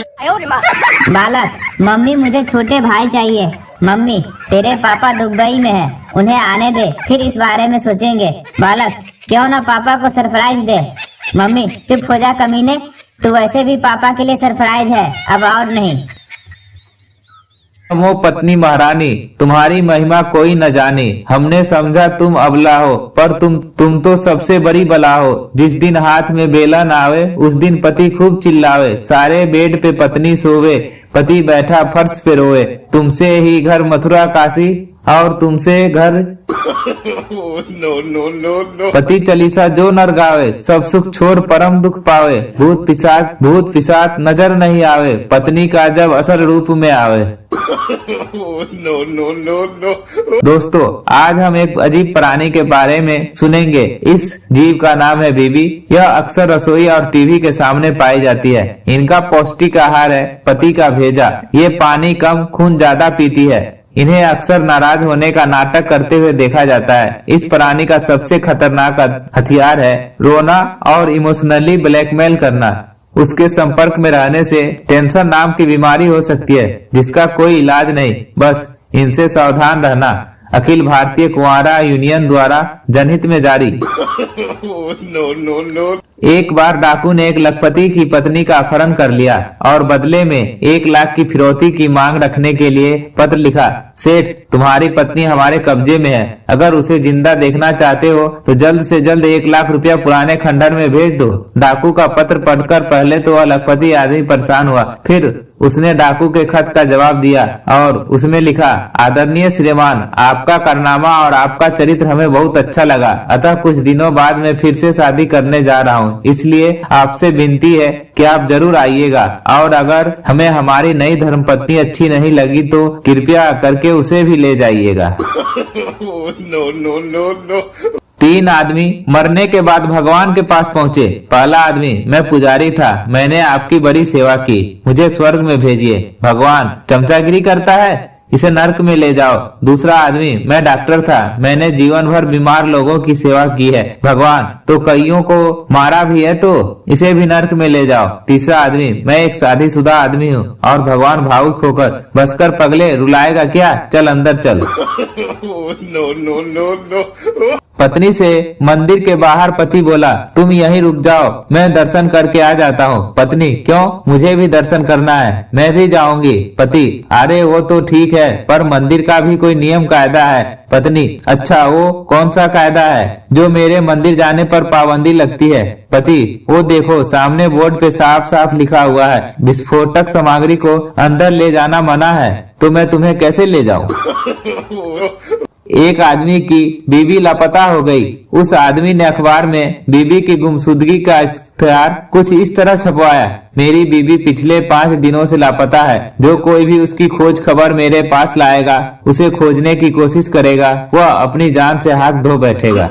बालक, मम्मी मुझे छोटे भाई चाहिए। मम्मी, तेरे पापा दुबई में है, उन्हें आने दे, फिर इस बारे में सोचेंगे। बालक, क्यों ना पापा को सरप्राइज दे। मम्मी, चुप हो जा कमीने, तू वैसे भी पापा के लिए सरप्राइज है, अब और नहीं। वो पत्नी महारानी, तुम्हारी महिमा कोई न जाने। हमने समझा तुम अबला हो, पर तुम तो सबसे बड़ी बला हो। जिस दिन हाथ में बेलन आवे, उस दिन पति खूब चिल्लावे। सारे बेड पे पत्नी सोवे, पति बैठा फर्श पे रोए। तुमसे ही घर मथुरा काशी, और तुमसे घर पति चालीसा जो नर गावे। सब सुख छोड़ परम दुख पावे। भूत पिशाच नजर नहीं आवे, पत्नी का जब असर रूप में आवे। दोस्तों, आज हम एक अजीब प्राणी के बारे में सुनेंगे। इस जीव का नाम है बीबी। यह अक्सर रसोई और टीवी के सामने पाई जाती है। इनका पौष्टिक आहार है पति का भेजा। ये पानी कम, खून ज्यादा पीती है। इन्हें अक्सर नाराज होने का नाटक करते हुए देखा जाता है। इस प्राणी का सबसे खतरनाक हथियार है रोना और इमोशनली ब्लैकमेल करना। उसके संपर्क में रहने से टेंशन नाम की बीमारी हो सकती है, जिसका कोई इलाज नहीं, बस इनसे सावधान रहना। अखिल भारतीय कुंवारा यूनियन द्वारा जनहित में जारी। एक बार डाकू ने एक लखपति की पत्नी का अपहरण कर लिया और बदले में 1 लाख की फिरौती की मांग रखने के लिए पत्र लिखा। सेठ, तुम्हारी पत्नी हमारे कब्जे में है। अगर उसे जिंदा देखना चाहते हो तो जल्द से जल्द 1 लाख रुपया पुराने खंडर में भेज दो। डाकू का पत्र पढ़कर पहले तो वह लखपति आदमी परेशान हुआ, फिर उसने डाकू के खत का जवाब दिया और उसमें लिखा, आदरणीय श्रीमान, आपका कारनामा और आपका चरित्र हमें बहुत अच्छा लगा। अतः कुछ दिनों बाद मैं फिर से शादी करने जा रहा हूँ, इसलिए आपसे विनती है कि आप जरूर आइएगा। और अगर हमें हमारी नई धर्मपत्नी अच्छी नहीं लगी तो कृपया करके उसे भी ले जाइएगा। 3 आदमी मरने के बाद भगवान के पास पहुँचे। पहला आदमी, मैं पुजारी था, मैंने आपकी बड़ी सेवा की, मुझे स्वर्ग में भेजिए। भगवान, चमचागिरी करता है, इसे नर्क में ले जाओ। दूसरा आदमी, मैं डॉक्टर था, मैंने जीवन भर बीमार लोगों की सेवा की है। भगवान, तो कईयों को मारा भी है, तो इसे भी नर्क में ले जाओ। तीसरा आदमी, मैं एक शादीशुदा आदमी हूँ। और भगवान भावुक होकर, बसकर पगले, रुलाएगा क्या, चल अंदर चल। पत्नी से मंदिर के बाहर पति बोला, तुम यहीं रुक जाओ, मैं दर्शन करके आ जाता हूँ। पत्नी, क्यों, मुझे भी दर्शन करना है, मैं भी जाऊंगी। पति, अरे वो तो ठीक है, पर मंदिर का भी कोई नियम कायदा है। पत्नी, अच्छा, वो कौन सा कायदा है जो मेरे मंदिर जाने पर पाबंदी लगती है? पति, वो देखो, सामने बोर्ड पे साफ साफ लिखा हुआ है, विस्फोटक सामग्री को अंदर ले जाना मना है। तो मैं तुम्हें कैसे ले जाऊं? एक आदमी की बीबी लापता हो गई। उस आदमी ने अखबार में बीबी की गुमशुदगी का इश्तेहार कुछ इस तरह छपवाया, मेरी बीबी पिछले 5 दिनों से लापता है। जो कोई भी उसकी खोज खबर मेरे पास लाएगा, उसे खोजने की कोशिश करेगा, वह अपनी जान से हाथ धो बैठेगा।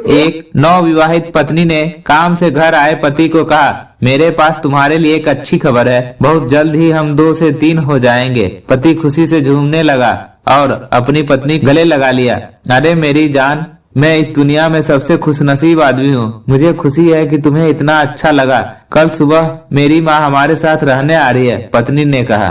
एक नवविवाहित पत्नी ने काम से घर आए पति को कहा, मेरे पास तुम्हारे लिए एक अच्छी खबर है, बहुत जल्द ही हम 2 से 3 हो जाएंगे। पति खुशी से झूमने लगा और अपनी पत्नी गले लगा लिया। अरे मेरी जान, मैं इस दुनिया में सबसे खुशनसीब आदमी हूँ। मुझे खुशी है कि तुम्हें इतना अच्छा लगा। कल सुबह मेरी माँ हमारे साथ रहने आ रही है, पत्नी ने कहा।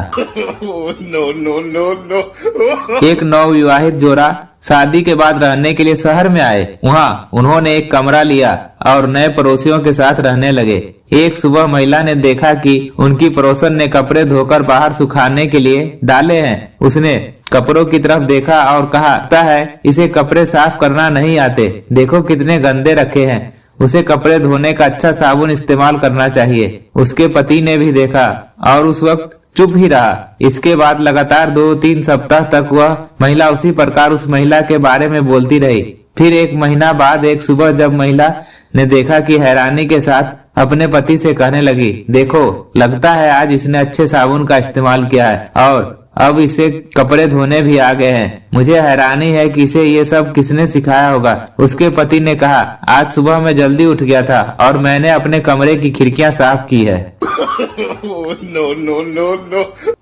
एक नवविवाहित जोड़ा शादी के बाद रहने के लिए शहर में आए। वहाँ उन्होंने एक कमरा लिया और नए पड़ोसियों के साथ रहने लगे। एक सुबह महिला ने देखा कि उनकी पड़ोसन ने कपड़े धोकर बाहर सुखाने के लिए डाले हैं। उसने कपड़ों की तरफ देखा और कहा, लगता है इसे कपड़े साफ करना नहीं आते, देखो कितने गंदे रखे हैं, उसे कपड़े धोने का अच्छा साबुन इस्तेमाल करना चाहिए। उसके पति ने भी देखा और उस वक्त चुप ही रहा। इसके बाद लगातार 2-3 सप्ताह तक वह महिला उसी प्रकार उस महिला के बारे में बोलती रही। फिर 1 महीना बाद एक सुबह जब महिला ने देखा कि हैरानी के साथ अपने पति से कहने लगी, देखो, लगता है आज इसने अच्छे साबुन का इस्तेमाल किया है और अब इसे कपड़े धोने भी आ गए हैं। मुझे हैरानी है कि इसे ये सब किसने सिखाया होगा। उसके पति ने कहा, आज सुबह मैं जल्दी उठ गया था और मैंने अपने कमरे की खिड़कियां साफ की है।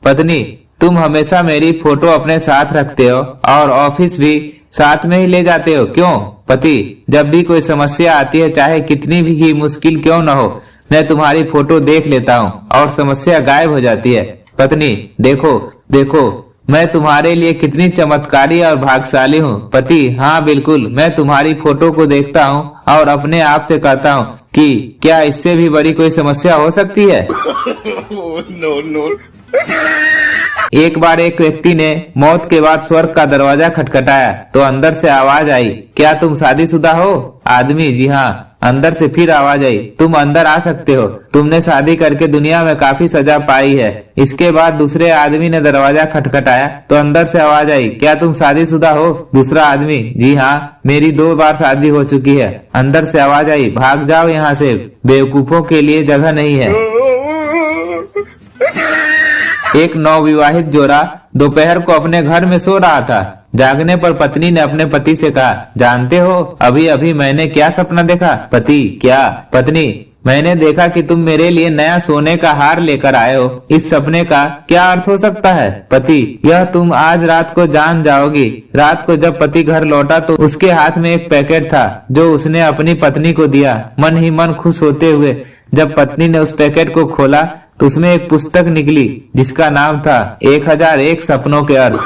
पत्नी, तुम हमेशा मेरी फोटो अपने साथ रखते हो और ऑफिस भी साथ में ही ले जाते हो क्यों? पति, जब भी कोई समस्या आती है, चाहे कितनी भी ही मुश्किल क्यों न हो, मैं तुम्हारी फोटो देख लेता हूँ और समस्या गायब हो जाती है। पत्नी, देखो देखो मैं तुम्हारे लिए कितनी चमत्कारी और भाग्यशाली हूँ। पति, हाँ बिल्कुल, मैं तुम्हारी फोटो को देखता हूँ और अपने आप से कहता हूँ कि क्या इससे भी बड़ी कोई समस्या हो सकती है? एक बार एक व्यक्ति ने मौत के बाद स्वर्ग का दरवाजा खटखटाया तो अंदर से आवाज आई, क्या तुम शादीशुदा हो? आदमी, जी हाँ। अंदर से फिर आवाज आई, तुम अंदर आ सकते हो, तुमने शादी करके दुनिया में काफी सजा पाई है। इसके बाद दूसरे आदमी ने दरवाजा खटखटाया तो अंदर से आवाज आई, क्या तुम शादीशुदा हो? दूसरा आदमी, जी हाँ, मेरी 2 बार शादी हो चुकी है। अंदर से आवाज आई, भाग जाओ यहाँ से, बेवकूफों के लिए जगह नहीं है। एक नवविवाहित जोड़ा दोपहर को अपने घर में सो रहा था। जागने पर पत्नी ने अपने पति से कहा, जानते हो अभी अभी मैंने क्या सपना देखा? पति, क्या? पत्नी, मैंने देखा कि तुम मेरे लिए नया सोने का हार लेकर आए हो। इस सपने का क्या अर्थ हो सकता है? पति, यह तुम आज रात को जान जाओगी। रात को जब पति घर लौटा तो उसके हाथ में एक पैकेट था जो उसने अपनी पत्नी को दिया। मन ही मन खुश होते हुए जब पत्नी ने उस पैकेट को खोला तो उसमें एक पुस्तक निकली जिसका नाम था 1001 सपनों के अर्थ।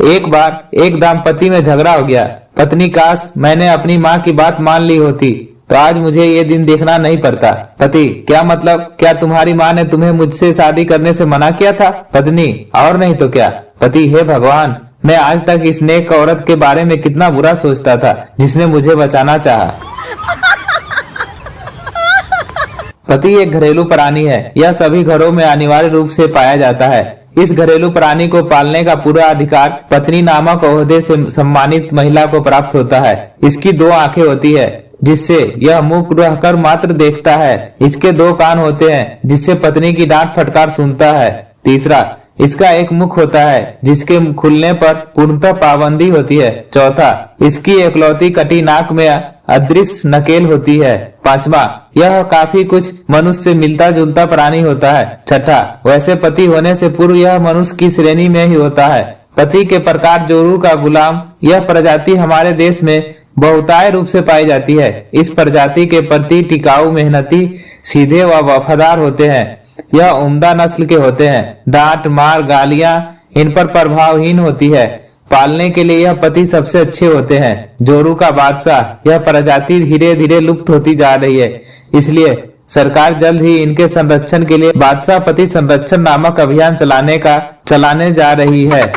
एक बार एक दाम्पत्य में झगड़ा हो गया। पत्नी, काश मैंने अपनी माँ की बात मान ली होती तो आज मुझे ये दिन देखना नहीं पड़ता। पति, क्या मतलब? क्या तुम्हारी माँ ने तुम्हें मुझसे शादी करने से मना किया था? पत्नी, और नहीं तो क्या। पति, हे भगवान, मैं आज तक इस नेक औरत के बारे में कितना बुरा सोचता था जिसने मुझे बचाना चाहा। पति एक घरेलू प्राणी है। यह सभी घरों में अनिवार्य रूप से पाया जाता है। इस घरेलू प्राणी को पालने का पूरा अधिकार पत्नी नामक ओहदे से सम्मानित महिला को प्राप्त होता है। इसकी 2 आंखें होती है जिससे यह मूक रहकर मात्र देखता है। इसके 2 कान होते हैं जिससे पत्नी की डांट फटकार सुनता है। तीसरा, इसका एक मुख होता है जिसके खुलने पर पूर्णतः पाबंदी होती है। चौथा, इसकी एकलौती कटी नाक में अदृश्य नकेल होती है। पांचवा, यह काफी कुछ मनुष्य से मिलता जुलता प्राणी होता है। छठा, वैसे पति होने से पूर्व यह मनुष्य की श्रेणी में ही होता है। पति के प्रकार जोरू का गुलाम, यह प्रजाति हमारे देश में बहुतायत रूप से पाई जाती है। इस प्रजाति के प्रति टिकाऊ, मेहनती, सीधे व वफादार होते हैं। यह उम्दा नस्ल के होते हैं। डांट, मार, गालियां इन पर प्रभावहीन होती है। पालने के लिए यह पति सबसे अच्छे होते हैं। जोरू का बादशाह, यह प्रजाति धीरे धीरे लुप्त होती जा रही है। इसलिए सरकार जल्द ही इनके संरक्षण के लिए बादशाह पति संरक्षण नामक अभियान चलाने जा रही है।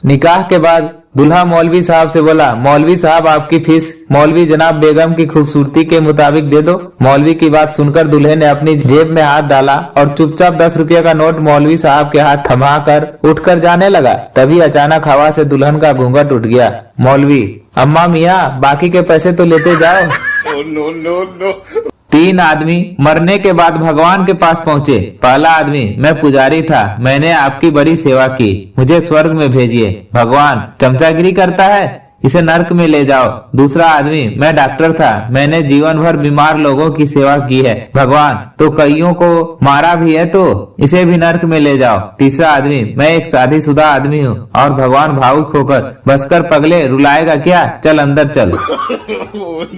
निकाह के बाद दूल्हा मौलवी साहब से बोला, मौलवी साहब आपकी फीस मौलवी जनाब बेगम की खूबसूरती के मुताबिक दे दो। मौलवी की बात सुनकर दूल्हे ने अपनी जेब में हाथ डाला और चुपचाप 10 रुपये का नोट मौलवी साहब के हाथ थमा कर उठकर जाने लगा। तभी अचानक हवा से दुल्हन का घूंघट उठ गया। मौलवी, अम्मा मियाँ, बाकी के पैसे तो लेते जाओ। no. 3 आदमी मरने के बाद भगवान के पास पहुँचे। पहला आदमी, मैं पुजारी था, मैंने आपकी बड़ी सेवा की, मुझे स्वर्ग में भेजिए। भगवान, चमचागिरी करता है, इसे नर्क में ले जाओ। दूसरा आदमी, मैं डॉक्टर था, मैंने जीवन भर बीमार लोगों की सेवा की है। भगवान, तो कईयों को मारा भी है तो इसे भी नर्क में ले जाओ। तीसरा आदमी, मैं एक शादीशुदा आदमी हूँ। और भगवान भावुक होकर, बसकर पगले, रुलाएगा क्या, चल अंदर चल।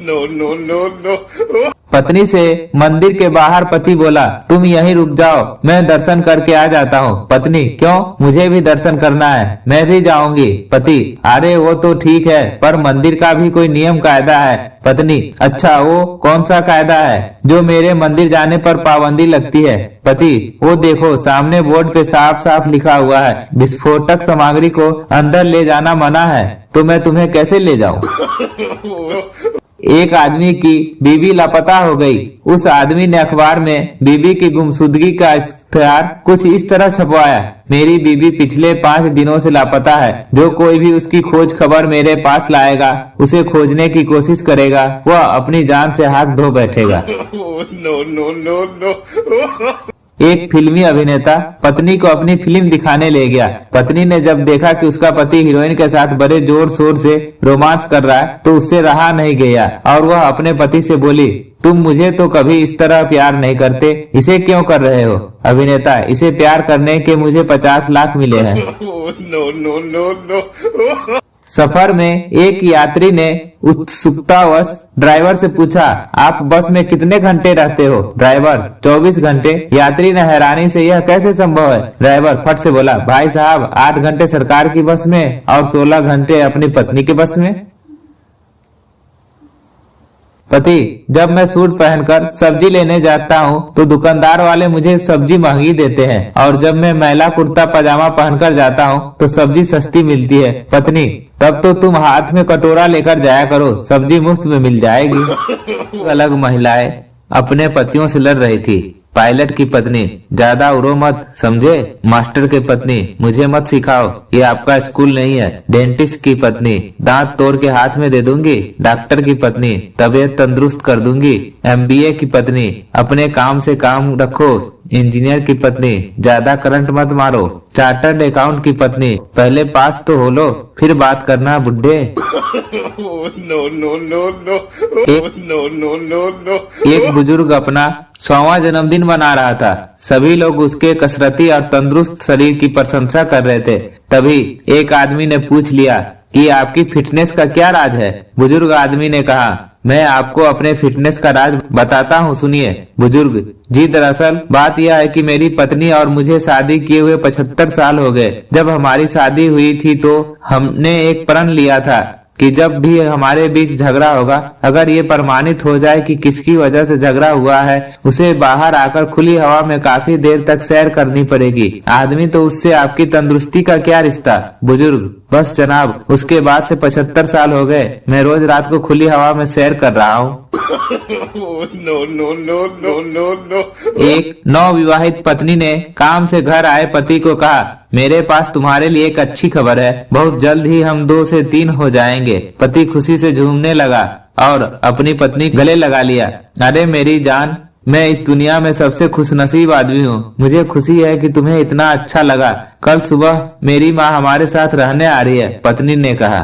no. पत्नी से मंदिर के बाहर पति बोला, तुम यहीं रुक जाओ, मैं दर्शन करके आ जाता हूँ। पत्नी, क्यों? मुझे भी दर्शन करना है, मैं भी जाऊंगी। पति, अरे वो तो ठीक है, पर मंदिर का भी कोई नियम कायदा है। पत्नी, अच्छा वो कौन सा कायदा है जो मेरे मंदिर जाने पर पाबंदी लगती है? पति, वो देखो सामने बोर्ड पे साफ साफ लिखा हुआ है, विस्फोटक सामग्री को अंदर ले जाना मना है, तो मैं तुम्हें कैसे ले जाऊं? एक आदमी की बीवी लापता हो गई। उस आदमी ने अखबार में बीवी की गुमशुदगी का इश्तेहार कुछ इस तरह छपवाया, मेरी बीवी पिछले 5 दिनों से लापता है, जो कोई भी उसकी खोज खबर मेरे पास लाएगा, उसे खोजने की कोशिश करेगा, वह अपनी जान से हाथ धो बैठेगा। no. एक फिल्मी अभिनेता पत्नी को अपनी फिल्म दिखाने ले गया। पत्नी ने जब देखा कि उसका पति हीरोइन के साथ बड़े जोर शोर से रोमांस कर रहा है तो उससे रहा नहीं गया और वह अपने पति से बोली, तुम मुझे तो कभी इस तरह प्यार नहीं करते, इसे क्यों कर रहे हो? अभिनेता, इसे प्यार करने के मुझे 50 लाख मिले हैं। सफर में एक यात्री ने उत्सुकतावश ड्राइवर से पूछा, आप बस में कितने घंटे रहते हो? ड्राइवर, 24 घंटे। यात्री ने हैरानी से, यह कैसे संभव है? ड्राइवर फट से बोला, भाई साहब, 8 घंटे सरकार की बस में और 16 घंटे अपनी पत्नी की बस में। पति, जब मैं सूट पहनकर सब्जी लेने जाता हूँ तो दुकानदार वाले मुझे सब्जी महंगी देते हैं, और जब मैं मैला कुर्ता पजामा पहनकर जाता हूँ तो सब्जी सस्ती मिलती है। पत्नी, तब तो तुम हाथ में कटोरा लेकर जाया करो, सब्जी मुफ्त में मिल जाएगी। अलग महिलाएं अपने पतियों से लड़ रही थी। पायलट की पत्नी, ज्यादा उड़ो मत, समझे? मास्टर की पत्नी, मुझे मत सिखाओ, ये आपका स्कूल नहीं है। डेंटिस्ट की पत्नी, दांत तोड़ के हाथ में दे दूंगी। डॉक्टर की पत्नी, तबीयत तंदुरुस्त कर दूंगी। एमबीए की पत्नी, अपने काम से काम रखो। इंजीनियर की पत्नी, ज्यादा करंट मत मारो। चार्टर्ड अकाउंट की पत्नी, पहले पास तो हो लो, फिर बात करना बुड्ढे। एक बुजुर्ग अपना 100वां जन्मदिन मना रहा था। सभी लोग उसके कसरती और तंदुरुस्त शरीर की प्रशंसा कर रहे थे। तभी एक आदमी ने पूछ लिया कि आपकी फिटनेस का क्या राज है? बुजुर्ग आदमी ने कहा, मैं आपको अपने फिटनेस का राज बताता हूँ, सुनिए। बुजुर्ग जी, दरअसल बात यह है कि मेरी पत्नी और मुझे शादी किए हुए 75 साल हो गए। जब हमारी शादी हुई थी तो हमने एक प्रण लिया था कि जब भी हमारे बीच झगड़ा होगा, अगर ये प्रमाणित हो जाए कि किसकी वजह से झगड़ा हुआ है, उसे बाहर आकर खुली हवा में काफी देर तक सैर करनी पड़ेगी। आदमी तो उससे आपकी तंदुरुस्ती का क्या रिश्ता? बुजुर्ग, बस जनाब, उसके बाद से 75 साल हो गए, मैं रोज रात को खुली हवा में सैर कर रहा हूँ। एक नवविवाहित पत्नी ने काम से घर आए पति को कहा, मेरे पास तुम्हारे लिए एक अच्छी खबर है, बहुत जल्द ही हम 2 से 3 हो जाएंगे। पति खुशी से झूमने लगा और अपनी पत्नी गले लगा लिया। अरे मेरी जान, मैं इस दुनिया में सबसे खुशनसीब आदमी हूँ। मुझे खुशी है कि तुम्हें इतना अच्छा लगा। कल सुबह मेरी माँ हमारे साथ रहने आ रही है, पत्नी ने कहा।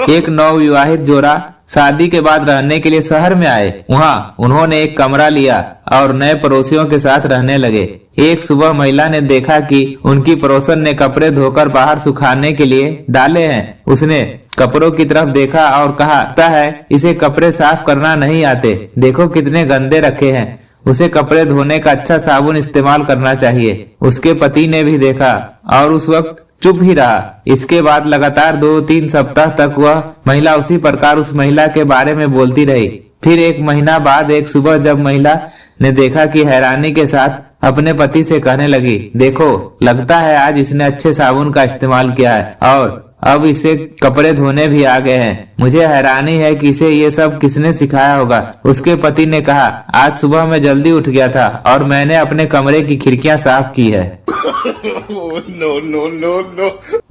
एक नवविवाहित जोड़ा शादी के बाद रहने के लिए शहर में आए। वहाँ उन्होंने एक कमरा लिया और नए पड़ोसियों के साथ रहने लगे। एक सुबह महिला ने देखा कि उनकी पड़ोसन ने कपड़े धोकर बाहर सुखाने के लिए डाले हैं। उसने कपड़ों की तरफ देखा और कहा, लगता है इसे कपड़े साफ करना नहीं आते, देखो कितने गंदे रखे हैं, उसे कपड़े धोने का अच्छा साबुन इस्तेमाल करना चाहिए। उसके पति ने भी देखा और उस वक्त चुप ही रहा। इसके बाद लगातार 2-3 सप्ताह तक वह महिला उसी प्रकार उस महिला के बारे में बोलती रही। फिर एक महीना बाद एक सुबह जब महिला ने देखा कि हैरानी के साथ अपने पति से कहने लगी, देखो लगता है आज इसने अच्छे साबुन का इस्तेमाल किया है और अब इसे कपड़े धोने भी आ गए हैं। मुझे हैरानी है कि इसे ये सब किसने सिखाया होगा। उसके पति ने कहा, आज सुबह मैं जल्दी उठ गया था और मैंने अपने कमरे की खिड़कियां साफ की है।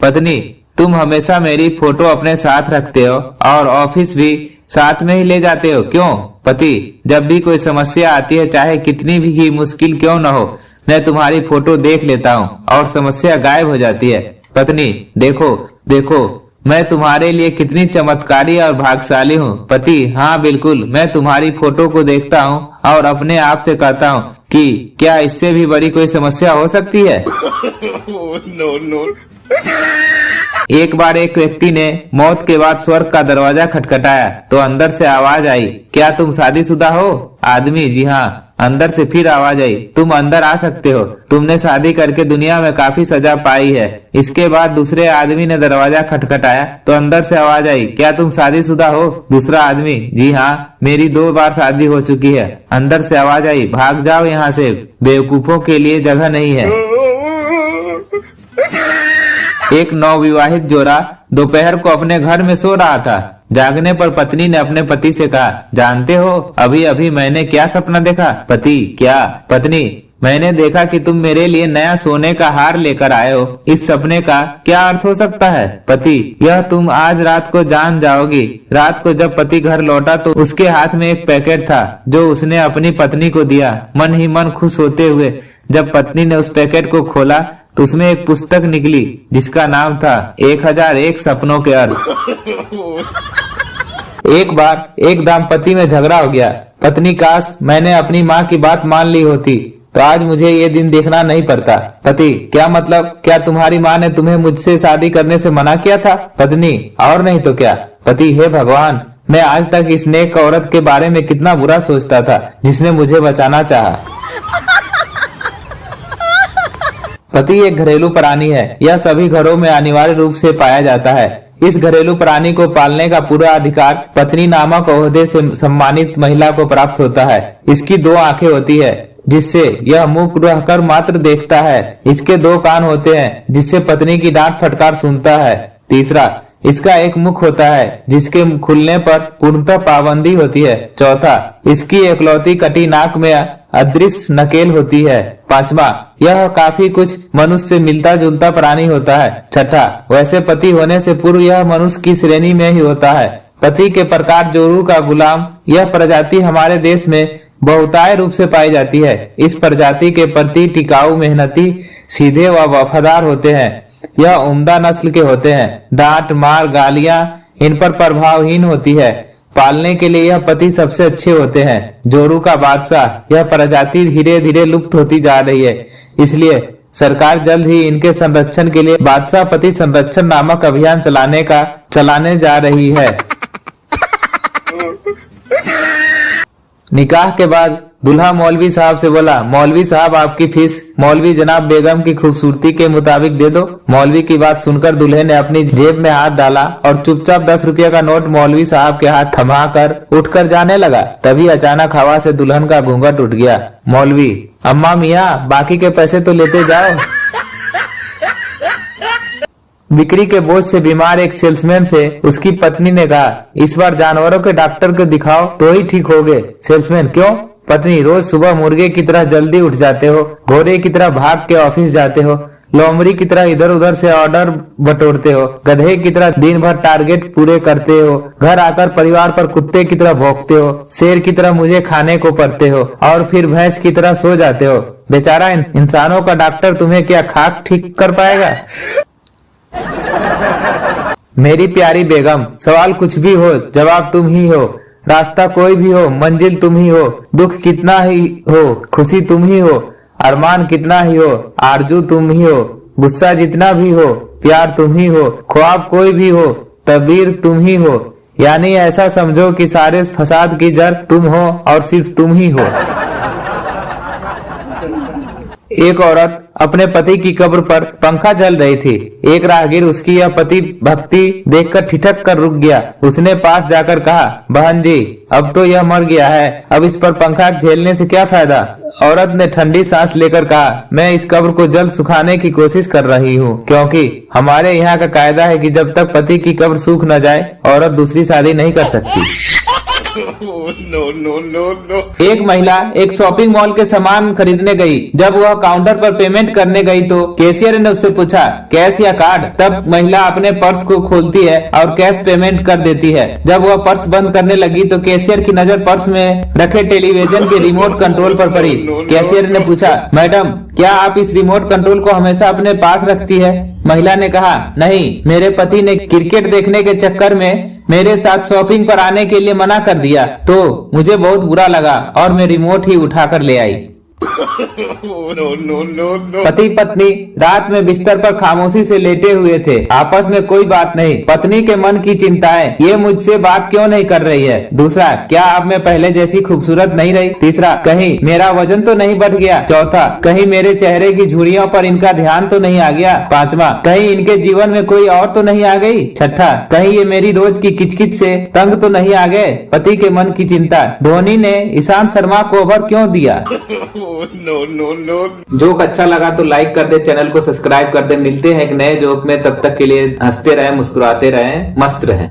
पत्नी, तुम हमेशा मेरी फोटो अपने साथ रखते हो और ऑफिस भी साथ में ही ले जाते हो, क्यों? पति, जब भी कोई समस्या आती है, चाहे कितनी भी ही मुश्किल क्यों न हो, मैं तुम्हारी फोटो देख लेता हूँ और समस्या गायब हो जाती है। पत्नी, देखो देखो मैं तुम्हारे लिए कितनी चमत्कारी और भाग्यशाली हूँ। पति, हाँ बिल्कुल, मैं तुम्हारी फोटो को देखता हूँ और अपने आप से कहता हूँ कि क्या इससे भी बड़ी कोई समस्या हो सकती है। एक बार एक व्यक्ति ने मौत के बाद स्वर्ग का दरवाजा खटखटाया तो अंदर से आवाज आई, क्या तुम शादीशुदा हो? आदमी, जी हाँ। अंदर से फिर आवाज आई, तुम अंदर आ सकते हो, तुमने शादी करके दुनिया में काफी सजा पाई है। इसके बाद दूसरे आदमी ने दरवाजा खटखटाया तो अंदर से आवाज आई, क्या तुम शादीशुदा हो? दूसरा आदमी, जी हाँ, मेरी 2 बार शादी हो चुकी है। अंदर से आवाज आई, भाग जाओ यहाँ से, बेवकूफों के लिए जगह नहीं है। एक नवविवाहित जोड़ा दोपहर को अपने घर में सो रहा था। जागने पर पत्नी ने अपने पति से कहा, जानते हो अभी अभी मैंने क्या सपना देखा? पति, क्या? पत्नी, मैंने देखा कि तुम मेरे लिए नया सोने का हार लेकर आए हो। इस सपने का क्या अर्थ हो सकता है? पति, यह तुम आज रात को जान जाओगी। रात को जब पति घर लौटा तो उसके हाथ में एक पैकेट था जो उसने अपनी पत्नी को दिया। मन ही मन खुश होते हुए जब पत्नी ने उस पैकेट को खोला तो उसमें एक पुस्तक निकली जिसका नाम था 1001 सपनों के अर्थ। एक बार एक दाम्पति में झगड़ा हो गया। पत्नी, काश मैंने अपनी माँ की बात मान ली होती तो आज मुझे ये दिन देखना नहीं पड़ता। पति, क्या मतलब? क्या तुम्हारी माँ ने तुम्हें मुझसे शादी करने से मना किया था? पत्नी, और नहीं तो क्या। पति, हे भगवान, मैं आज तक इस नेक औरत के बारे में कितना बुरा सोचता था जिसने मुझे बचाना चाहा। पति एक घरेलू प्राणी है। यह सभी घरों में अनिवार्य रूप से पाया जाता है। इस घरेलू प्राणी को पालने का पूरा अधिकार पत्नी नामक ओहदे से सम्मानित महिला को प्राप्त होता है। इसकी 2 आंखें होती है जिससे यह मूक रहकर मात्र देखता है। इसके 2 कान होते हैं जिससे पत्नी की डांट फटकार सुनता है। तीसरा, इसका एक मुख होता है जिसके खुलने पर पूर्णतः पाबंदी होती है। चौथा, इसकी एकलौती कटी नाक में अदृश्य नकेल होती है। पांचवा, यह काफी कुछ मनुष्य से मिलता जुलता प्राणी होता है। छठा, वैसे पति होने से पूर्व यह मनुष्य की श्रेणी में ही होता है। पति के प्रकार जोरू का गुलाम, यह प्रजाति हमारे देश में बहुतायत रूप से पाई जाती है। इस प्रजाति के प्रति टिकाऊ, मेहनती, सीधे व वफादार होते हैं। यह उम्दा नस्ल के होते हैं। डांट, मार, गालियां इन पर प्रभावहीन होती है। पालने के लिए यह पति सबसे अच्छे होते हैं। जोरू का बादशाह, यह प्रजाति धीरे धीरे लुप्त होती जा रही है। इसलिए सरकार जल्द ही इनके संरक्षण के लिए बादशाह पति संरक्षण नामक अभियान चलाने जा रही है। निकाह के बाद दूल्हा मौलवी साहब से बोला, मौलवी साहब आपकी फीस मौलवी जनाब बेगम की खूबसूरती के मुताबिक दे दो। मौलवी की बात सुनकर दूल्हे ने अपनी जेब में हाथ डाला और चुपचाप 10 रुपये का नोट मौलवी साहब के हाथ थमा कर उठकर जाने लगा। तभी अचानक हवा से दुल्हन का घूंघट उठ गया। मौलवी, अम्मा मियाँ, बाकी के पैसे तो लेते जाओ। बिक्री के बोझ से बीमार एक सेल्समैन से उसकी पत्नी ने कहा, इस बार जानवरों के डॉक्टर को दिखाओ तो ही ठीक होगे। सेल्समैन, क्यों? पत्नी, रोज सुबह मुर्गे की तरह जल्दी उठ जाते हो, घोड़े की तरह भाग के ऑफिस जाते हो, लोमड़ी की तरह इधर उधर से ऑर्डर बटोरते हो, गधे की तरह दिन भर टारगेट पूरे करते हो, घर आकर परिवार पर कुत्ते की तरह भौंकते हो, शेर की तरह मुझे खाने को पड़ते हो और फिर भैंस की तरह सो जाते हो। बेचारा इंसानों का डॉक्टर तुम्हें क्या खाक ठीक कर पाएगा? मेरी प्यारी बेगम, सवाल कुछ भी हो जवाब तुम ही हो। रास्ता कोई भी हो मंजिल तुम ही हो। दुख कितना ही हो खुशी तुम ही हो। अरमान कितना ही हो आरजू तुम ही हो। गुस्सा जितना भी हो प्यार तुम ही हो। ख्वाब कोई भी हो तबीर तुम ही हो। यानी ऐसा समझो कि सारे फसाद की जड़ तुम हो और सिर्फ तुम ही हो। एक औरत अपने पति की कब्र पर पंखा जल रही थी। एक राहगीर उसकी यह पति भक्ति देखकर ठिठक कर रुक गया। उसने पास जाकर कहा, बहन जी, अब तो यह मर गया है, अब इस पर पंखा झेलने से क्या फायदा? औरत ने ठंडी सांस लेकर कहा, मैं इस कब्र को जल्द सुखाने की कोशिश कर रही हूँ, क्योंकि हमारे यहाँ का कायदा है कि जब तक पति की कब्र सूख न जाए औरत दूसरी शादी नहीं कर सकती। एक महिला एक शॉपिंग मॉल के सामान खरीदने गई। जब वह काउंटर पर पेमेंट करने गई तो कैशियर ने उससे पूछा, कैश या कार्ड? तब महिला अपने पर्स को खोलती है और कैश पेमेंट कर देती है। जब वह पर्स बंद करने लगी तो कैशियर की नजर पर्स में रखे टेलीविजन के रिमोट कंट्रोल पर पड़ी। कैशियर ने पूछा, मैडम, क्या आप इस रिमोट कंट्रोल को हमेशा अपने पास रखती है? महिला ने कहा, नहीं, मेरे पति ने क्रिकेट देखने के चक्कर में मेरे साथ शॉपिंग पर आने के लिए मना कर दिया तो मुझे बहुत बुरा लगा और मैं रिमोट ही उठाकर ले आई। पति पत्नी रात में बिस्तर पर खामोशी से लेटे हुए थे। आपस में कोई बात नहीं। पत्नी के मन की चिंताएं, ये मुझसे बात क्यों नहीं कर रही है? दूसरा, क्या अब मैं पहले जैसी खूबसूरत नहीं रही? तीसरा, कहीं मेरा वजन तो नहीं बढ़ गया? चौथा, कहीं मेरे चेहरे की झुर्रियों पर इनका ध्यान तो नहीं आ गया? पांचवा, कहीं इनके जीवन में कोई और तो नहीं आ गई? छठा, कहीं ये मेरी रोज की किचकिच से तंग तो नहीं आ गए? पति के मन की चिंता। धोनी ने ईशांत शर्मा को ओवर क्यों दिया? जोक अच्छा लगा तो लाइक कर दे, चैनल को सब्सक्राइब कर दे। मिलते हैं एक नए जोक में, तब तक के लिए हंसते रहें, मुस्कुराते रहें, मस्त रहें।